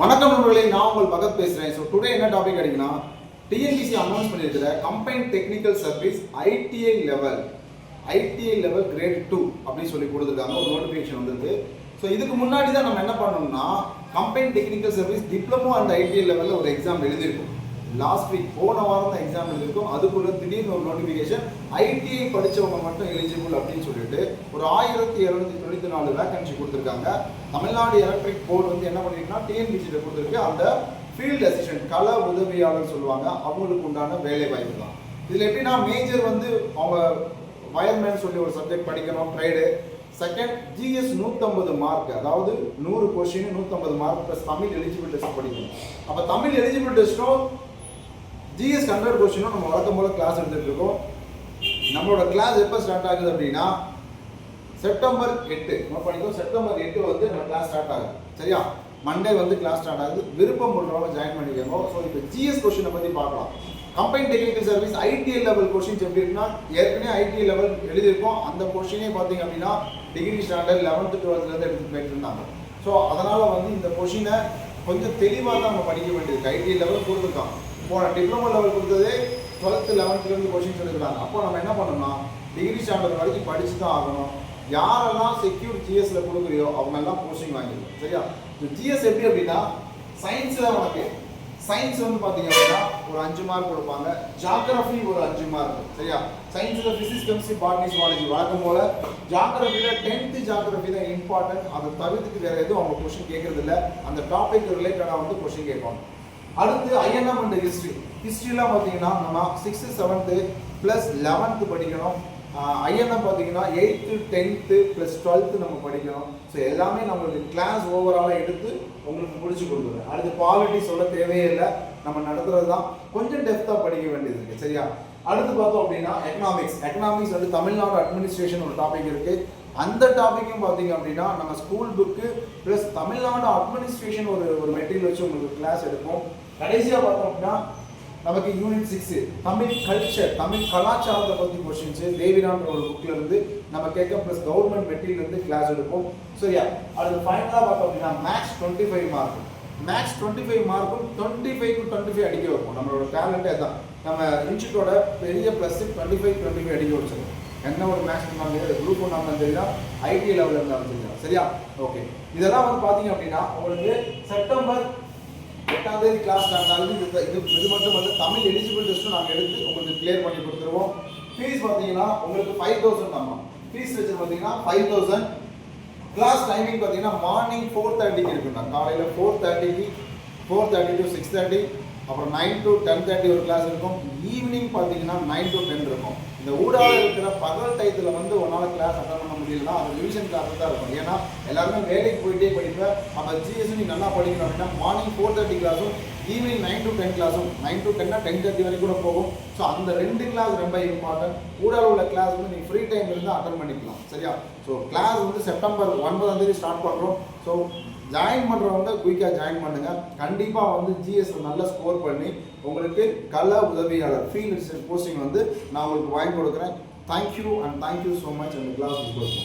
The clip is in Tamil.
வணக்கம் நண்பர்களே, நான் உங்கள் பகத் பேசுறேன். ஸோ டுடே என்ன டாபிக் அடிக்கனா டிஎன்பிசி அனௌன்ஸ் பண்ணியிருக்கிற combined technical service ITI level grade 2 அப்படின்னு சொல்லி கொடுத்துருக்காங்க. ஒரு நோட்டிஃபிகேஷன் வந்திருக்கு. ஸோ இதுக்கு முன்னாடி தான் நம்ம என்ன பண்ணோம்னா combined technical service diploma and ITI லெவலில் ஒரு எக்ஸாம் எழுதியிருக்கும். லாஸ்ட் வீக் போன வாரம் தான் எக்ஸாம் எழுதியிருக்கும். அதுக்குள்ள திடீர்னு ஒரு நோட்டிஃபிகேஷன் ஐடிஐ படித்தவங்க மட்டும் எலிஜிபிள் அப்படின்னு சொல்லிட்டு ஒரு 1794 வேகன்சி கொடுத்துருக்காங்க. தமிழ்நாடு எலக்ட்ரிக் போர்டு வந்து என்ன பண்ணிருக்குன்னா டிஎன்பிசியில் கொடுத்துருக்கு. அந்த ஃபீல்டு அசிஸ்டன்ட் கள உதவியாளர் சொல்லுவாங்க, அவங்களுக்கு உண்டான வேலை வாய்ப்பு தான். இதில் எப்படின்னா மேஜர் வந்து அவங்க வயர்மேன் சொல்லி ஒரு சப்ஜெக்ட் படிக்கணும் ட்ரைடு. செகண்ட் ஜிஎஸ் 150 மார்க், அதாவது 100 question 150 mark plus Tamil eligible test படிக்கணும். அப்போ தமிழ் எலிஜிபிள் டெஸ்ட்டும் ஜிஎஸ் 100 கொஸ்டினும் நம்ம வழக்கம் போல கிளாஸ் எடுத்துட்டு இருக்கோம். நம்மளோட கிளாஸ் எப்போ ஸ்டார்ட் ஆகுது அப்படின்னா செப்டம்பர் 8 படிக்கும். செப்டம்பர் 8 வந்து நம்ம கிளாஸ் ஸ்டார்ட் ஆகுது. சரியா, மண்டே வந்து கிளாஸ் ஸ்டார்ட் ஆகுது. விருப்பம் உள்ளவங்க ஜாயின் பண்ணிக்கோங்க. ஸோ இப்போ ஜிஎஸ் கொஸ்டினை பற்றி பார்க்கலாம். Combine technical service ITI level questions எப்படி இருக்குன்னா ஏற்கனவே ஐடிஐ லெவல் எழுதியிருக்கோம். அந்த கொஸ்டினே பார்த்தீங்க அப்படின்னா டிகிரி ஸ்டாண்டர்ட் 11th 12th எடுத்து போயிட்டு இருந்தாங்க. ஸோ அதனால் வந்து இந்த கொஸ்டினை கொஞ்சம் தெளிவாக தான் நம்ம படிக்க வேண்டியது. ஐடிஐ லெவல் கொடுத்துருக்காங்க. போன டிப்ளமோ லெவல் கொடுத்ததே 12th 11th கொஸ்டின்ஸ் எடுக்கிறாங்க. அப்போ நம்ம என்ன பண்ணோம்னா டிகிரி ஸ்டாண்டர்ட் வரைக்கும் படிச்சு தான் ஆகணும். யாரெல்லாம் செக்யூர் ஜிஎஸ்ல கொடுக்குறியோ அவங்க எல்லாம் போஸ்டிங் வாங்கிடுவோம். சரியா, ஜிஎஸ் எப்படி அப்படின்னா சயின்ஸ் தான் உனக்கு. சயின்ஸ் வந்து பார்த்தீங்க அப்படின்னா ஒரு 5 மார்க் கொடுப்பாங்க. ஜியாகிரபி ஒரு 5 மார்க். சரியா, சயின்ஸில் ஃபிசிக்ஸ் கெமிஸ்ட்ரி பாட்னி ஜுவாலஜி வழக்கம் போல. ஜியாகிரபியில் 10th ஜியாகிரபி தான் இம்பார்ட்டன்ட். அதை தவிர்த்துக்கு வேற எதுவும் அவங்க கொஸ்டின் கேட்கறது இல்லை. அந்த டாபிக் ரிலேட்டடாக வந்து கொஸ்டின் கேட்பாங்க. அடுத்து ஐஎன்எம் அண்ட் ஹிஸ்ட்ரிலாம் பார்த்தீங்கன்னா நம்ம 6th 7th ப்ளஸ் 11th படிக்கணும். ஐஎன்எம் பார்த்தீங்கன்னா 8th 10th ப்ளஸ் 12th நம்ம படிக்கணும். ஸோ எல்லாமே நம்மளுக்கு கிளாஸ் ஓவராலாக எடுத்து உங்களுக்கு முடிச்சு கொடுக்குறேன். அடுத்து பாலிட்டி சொல்ல தேவையே இல்லை, நம்ம நடத்துறது தான். கொஞ்சம் டெப்த்தாக படிக்க வேண்டியது இருக்குது. சரியா, அடுத்து பார்த்தோம் அப்படின்னா எக்கனாமிக்ஸ் வந்து தமிழ்நாடு அட்மினிஸ்ட்ரேஷன் ஒரு டாபிக் இருக்குது. அந்த டாப்பிக்கும் பார்த்தீங்க அப்படின்னா நம்ம school book plus Tamil Nadu administration ஒரு மெட்டீரியல் வச்சு உங்களுக்கு கிளாஸ் எடுப்போம். கடைசியாக பார்த்தோம் அப்படின்னா நமக்கு யூனிட் 6 தமிழ் கல்ச்சர், தமிழ் கலாச்சாரத்தை பற்றி கொஸ்டின்ஸு தேவிரான்ற ஒரு புக்கில் இருந்து நம்ம கேட்க ப்ளஸ் கவர்மெண்ட் மெட்டீரியல் இருந்து கிளாஸ் எடுப்போம். சரியா, அது ஃபைனலாக பார்த்தோம் அப்படின்னா மேக்ஸ் 25 மார்க். மேக்ஸ் 25 மார்க்கும் 25க்கு 25 அடிக்க வைப்போம். நம்மளோட டேலண்ட்டே தான். நம்ம இன்ஸ்டியூட்டோட பெரிய ப்ளஸ் 25 அடிக்க வச்சிருக்கோம். என்ன ஒரு மேக்ஸ் இருந்தாலும் குரூப் ஒன்றாலும் தெரியுதா, ஐடி லெவலில் இருந்தாலும் தெரியுதா. சரியா, ஓகே. இதெல்லாம் வந்து பார்த்தீங்க அப்படின்னா உங்களுக்கு செப்டம்பர் 8ஆம் தேதி கிளாஸ் ஸ்டார்ட் ஆகுது. இது மட்டும் வந்து தமிழ் எலிஜிபிள் டெஸ்ட்டும் நாங்கள் எடுத்து உங்களுக்கு கிளியர் பண்ணி கொடுத்துருவோம். ஃபீஸ் பார்த்தீங்கன்னா உங்களுக்கு 5000 நம்ம ஃபீஸ் வச்சு பார்த்தீங்கன்னா 5000. கிளாஸ் டைமிங் பார்த்தீங்கன்னா மார்னிங் 4:30க்கு இருக்குங்க. காலையில் 4:30 to 6:30, அப்புறம் 9 to 10:30 ஒரு கிளாஸ் இருக்கும். ஈவினிங் பார்த்தீங்கன்னா 9 to 10 இருக்கும். இந்த ஊடாக இருக்கிற பகல் டயத்தில் வந்து ஒன்றால் கிளாஸ் அட்டன் பண்ண முடியலன்னா அது ரிவிஷன் கிளாஸ் தான் இருக்கும். ஏன்னா எல்லாருமே வேலைக்கு போயிட்டே படிப்பேன். அப்போ ஜிஎஸ் நீ நல்லா படிக்கணும் அப்படின்னா மார்னிங் 4:30 கிளாஸும் ஈவினிங் 9 to 10 கிளாஸும் 9 to 10னா 10:30 வரைக்கும் கூட போகும். ஸோ அந்த 2 கிளாஸ் ரொம்ப இம்பார்ட்டன்ட். ஊடாக உள்ள கிளாஸ் வந்து நீங்கள் ஃப்ரீ டைம் இருந்தால் அட்டன் பண்ணிக்கலாம். சரியா, ஸோ கிளாஸ் வந்து செப்டம்பர் 9ஆம் தேதி ஸ்டார்ட் பண்ணுறோம். ஸோ ஜாயின் பண்ணுறவங்க குயிக்காக ஜாயின் பண்ணுங்கள். கண்டிப்பாக வந்து ஜிஎஸ்ல நல்லா ஸ்கோர் பண்ணி உங்களுக்கு கள உதவியாளர் ஃபீல்டு போஸ்டிங் வந்து நான் உங்களுக்கு வாங்கி கொடுக்குறேன். Thank you and thank you so much. அந்த கிளாஸ் கொடுப்போம்.